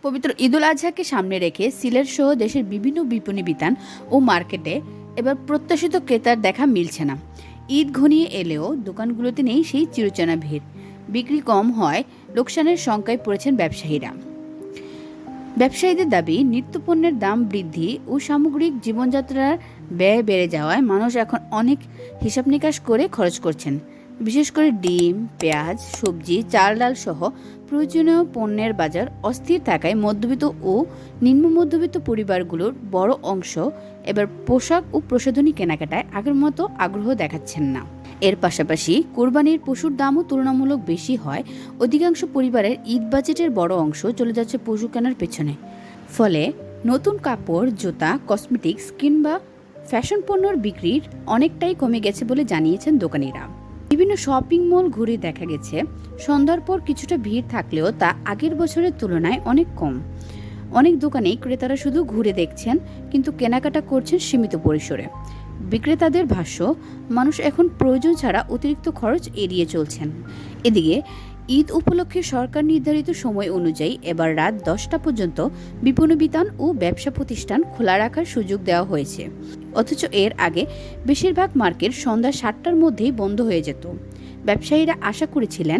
পবিত্র ঈদুল আজহাকে সামনে রেখে সিলেট সহ দেশের বিভিন্ন বিপণী বিতান ও মার্কেটে এবার প্রত্যাশিত ক্রেতার দেখা মিলছে না। ঈদ ঘনিয়ে এলেও দোকানগুলোতে নেই সেই চিরচেনা ভিড়। বিক্রি কম হয়, লোকসানের শঙ্কায় পড়েছেন ব্যবসায়ীরা। ব্যবসায়ীদের দাবি, নিত্যপণ্যের দাম বৃদ্ধি ও সামগ্রিক জীবনযাত্রার ব্যয় বেড়ে যাওয়ায় মানুষ এখন অনেক হিসাব নিকাশ করে খরচ করছেন। বিশেষ করে ডিম, পেঁয়াজ, সবজি, চাল ডাল সহ প্রয়োজনীয় পণ্যের বাজার অস্থির থাকায় মধ্যবিত্ত ও নিম্ন মধ্যবিত্ত পরিবারগুলোর বড় অংশ এবার পোশাক ও প্রসাধনী কেনাকাটায় আগের মতো আগ্রহ দেখাচ্ছেন না। এর পাশাপাশি কোরবানির পশুর দামও তুলনামূলক বেশি হয় অধিকাংশ পরিবারের ঈদ বাজেটের বড় অংশ চলে যাচ্ছে পশু কেনার পেছনে। ফলে নতুন কাপড়, জুতা, কসমেটিক্স কিংবা ফ্যাশন পণ্যর বিক্রির অনেকটাই কমে গেছে বলে জানিয়েছেন দোকানিরা। বিভিন্ন শপিং মল ঘুরে দেখা গেছে সন্ধ্যার পর কিছুটা ভিড় থাকলেও তা আগের বছরের তুলনায় অনেক কম। অনেক দোকানেই ক্রেতারা শুধু ঘুরে দেখছেন, কিন্তু কেনাকাটা করছেন সীমিত পরিসরে। বিক্রেতাদের ভাষ্য, মানুষ এখন প্রয়োজন ছাড়া অতিরিক্ত খরচ এড়িয়ে চলছেন। এদিকে ঈদ উপলক্ষে সরকার নির্ধারিত সময় অনুযায়ী এবার রাত 10টা পর্যন্ত বিপণী বিতান ও ব্যবসা প্রতিষ্ঠান খোলা রাখার সুযোগ দেওয়া হয়েছে। অথচ এর আগে বেশিরভাগ মার্কেট সন্ধ্যা 7টার মধ্যেই বন্ধ হয়ে যেত। ব্যবসায়ীরা আশা করেছিলেন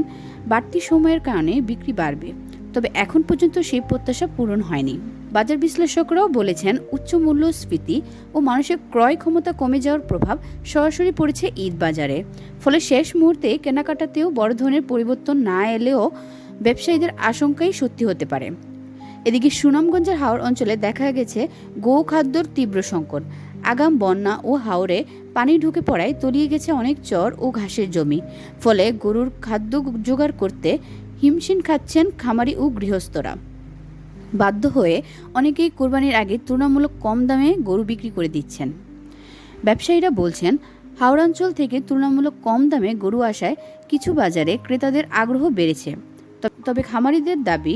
বাড়তি সময়ের কারণে বিক্রি বাড়বে, তবে এখন পর্যন্ত সেই প্রত্যাশা পূরণ হয়নি। বাজার বিশ্লেষকরাও বলেছেন, উচ্চ মূল্যস্ফীতি ও মানুষের ক্রয় ক্ষমতা কমে যাওয়ার প্রভাব সরাসরি পড়েছে ঈদ বাজারে। ফলে শেষ মুহূর্তে কেনাকাটাতেও বড় ধরনের পরিবর্তন না এলেও ব্যবসায়ীদের আশঙ্কাই সত্যি হতে পারে। এদিকে সুনামগঞ্জের হাওর অঞ্চলে দেখা গেছে গোখাদ্যর তীব্র সংকট। আগাম বন্যা ও হাওরে পানি ঢুকে পড়ায় তলিয়ে গেছে অনেক চর ও ঘাসের জমি। ফলে গরুর খাদ্য জোগাড় করতে হিমশিম খাচ্ছেন খামারি ও গৃহস্থরা। বাধ্য হয়ে অনেকেই কোরবানির আগে তুলনামূলক কম দামে গরু বিক্রি করে দিচ্ছেন। ব্যবসায়ীরা বলছেন, হাওড়াঞ্চল থেকে তুলনামূলক কম দামে গরু আসায় কিছু বাজারে ক্রেতাদের আগ্রহ বেড়েছে। তবে খামারিদের দাবি,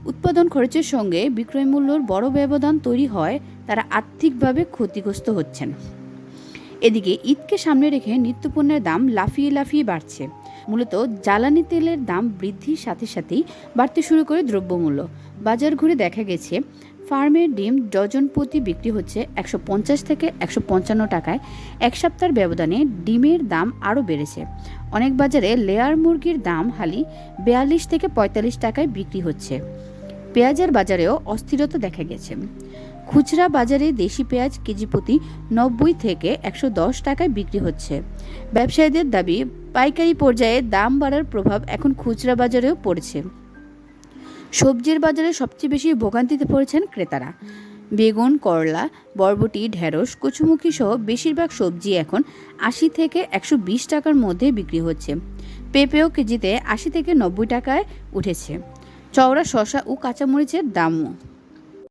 উৎপাদন খরচের সঙ্গে বিক্রয় মূল্যর বড় ব্যবধান তৈরি হয় তারা আর্থিকভাবে ক্ষতিগ্রস্ত হচ্ছেন। এদিকে ঈদকে সামনে রেখে নিত্যপণ্যের দাম লাফিয়ে লাফিয়ে বাড়ছে। মূলত জ্বালানি তেলের দাম বৃদ্ধির সাথে সাথেই বাড়তে শুরু করে দ্রব্যমূল্য। বাজার ঘুরে দেখা গেছে ফার্মের ডিম ডজন প্রতি বিক্রি হচ্ছে 150 থেকে 155 টাকায়। এক সপ্তাহের ব্যবধানে ডিমের দাম আরও বেড়েছে। অনেক বাজারে লেয়ার মুরগির দাম হালি 42 থেকে 45 টাকায় বিক্রি হচ্ছে। পেঁয়াজের বাজারেও অস্থিরতা দেখা গেছে। খুচরা বাজারে দেশি পেঁয়াজ কেজি প্রতি 90 থেকে 110 টাকায় বিক্রি হচ্ছে। ব্যবসায়ীদের দাবি, পাইকারি পর্যায়ে দাম বাড়ার প্রভাব এখন খুচরা বাজারেও পড়েছে। সবজির বাজারে সবচেয়ে বেশি ভোগান্তিতে পড়েছেন ক্রেতারা। বেগুন, করলা, বরবটি, ঢেঁড়স, কচুমুখী সহ বেশিরভাগ সবজি এখন 80 থেকে 120 টাকার মধ্যে বিক্রি হচ্ছে। পেঁপেও কেজিতে 80 থেকে 90 টাকায় উঠেছে। চওড়া শসা ও কাঁচামরিচের দামও